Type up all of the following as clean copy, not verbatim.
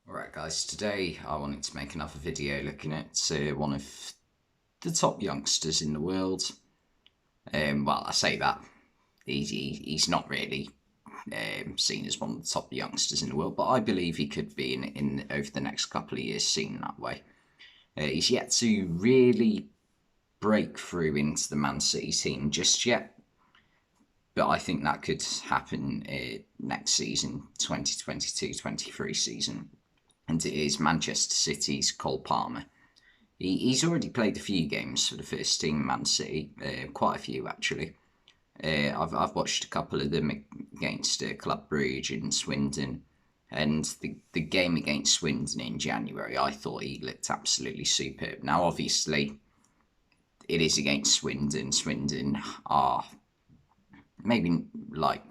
Alright guys, today I wanted to make another video looking at one of the top youngsters in the world. Well, I say that, he's not really seen as one of the top youngsters in the world, but I believe he could be in over the next couple of years seen that way. He's yet to really break through into the Man City team just yet, but I think that could happen next season, 2022-23 season. And it is Manchester City's Cole Palmer. He's already played a few games for the first team, Man City, quite a few actually. I've watched a couple of them against Club Brugge and Swindon, and the game against Swindon in January, I thought he looked absolutely superb. Now, obviously, it is against Swindon. Swindon are maybe like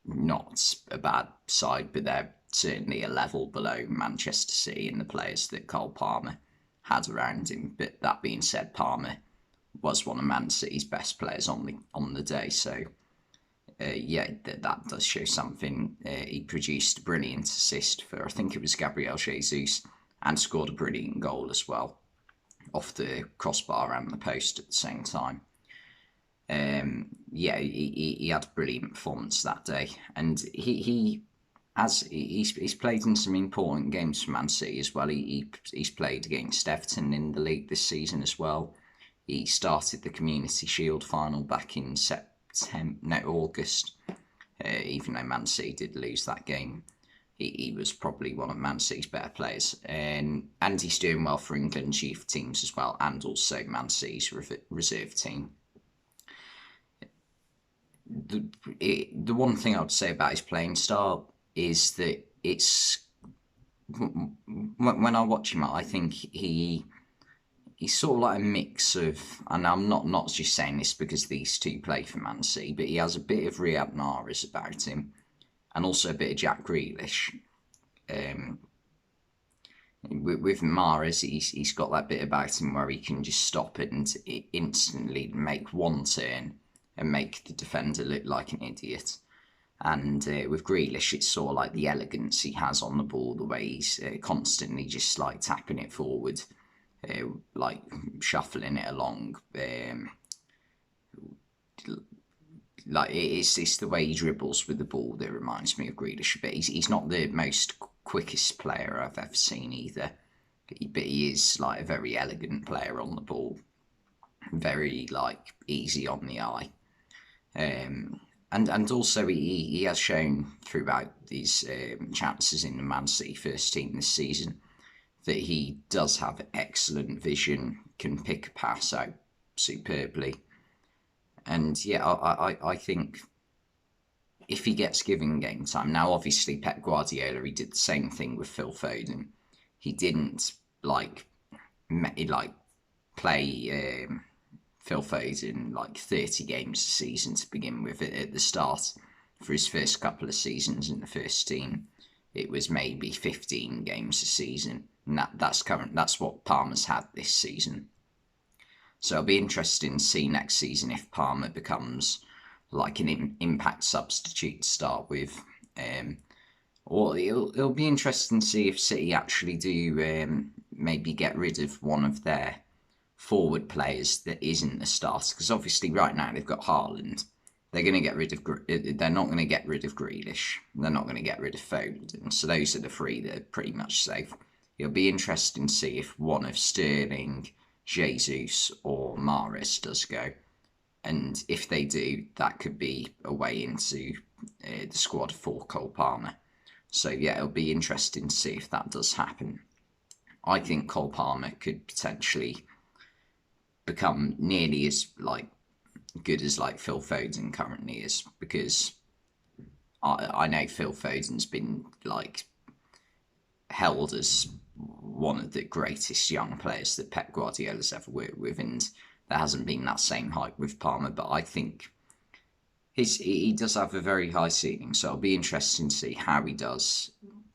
not a bad side, but they're certainly a level below Manchester City and the players that Cole Palmer had around him. But that being said, Palmer was one of Man City's best players on the day. So yeah, that does show something. He produced a brilliant assist for, I think it was Gabriel Jesus, and scored a brilliant goal as well off the crossbar and the post at the same time. Yeah, he had a brilliant performance that day, and he's played in some important games for Man City as well. He's played against Everton in the league this season as well. He started the Community Shield final back in August. Even though Man City did lose that game, he was probably one of Man City's better players, and he's doing well for England's youth teams as well, and also Man City's reserve team. The one thing I would say about his playing style is that it's when I watch him, I think he's sort of like a mix of, and I'm not just saying this because these two play for Man City, but he has a bit of Riyad Mahrez about him, and also a bit of Jack Grealish. With Mahrez, he's got that bit about him where he can just stop and instantly make one turn and make the defender look like an idiot. And with Grealish, it's sort of like the elegance he has on the ball, the way he's constantly just like tapping it forward, like shuffling it along. Like it's the way he dribbles with the ball that reminds me of Grealish a bit. He's not the most quickest player I've ever seen either, but he is like a very elegant player on the ball, very like easy on the eye. And also he has shown throughout these chances in the Man City first team this season that he does have excellent vision, can pick a pass out superbly. And yeah, I think if he gets given game time, now obviously Pep Guardiola, he did the same thing with Phil Foden. He didn't like play Phil Foden like 30 games a season to begin with at the start. For his first couple of seasons in the first team, it was maybe 15 games a season, and that's what Palmer's had this season. So it'll be interesting to see next season if Palmer becomes like an impact substitute to start with, or it'll be interesting to see if City actually do maybe get rid of one of their forward players that isn't a starter, because obviously right now they've got Haaland. They're going to get rid of. They're not going to get rid of Grealish. They're not going to get rid of Foden. So those are the three that are pretty much safe. It'll be interesting to see if one of Sterling, Jesus, or Mahrez does go, and if they do, that could be a way into the squad for Cole Palmer. So yeah, it'll be interesting to see if that does happen. I think Cole Palmer could potentially become nearly as like good as like Phil Foden currently is, because I know Phil Foden's been like held as one of the greatest young players that Pep Guardiola's ever worked with, and there hasn't been that same hype with Palmer, but I think he does have a very high ceiling, so it'll be interesting to see how he does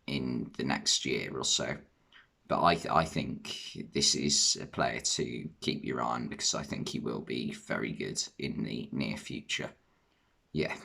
in the next year or so. But I think this is a player to keep your eye on, because I think he will be very good in the near future. Yeah.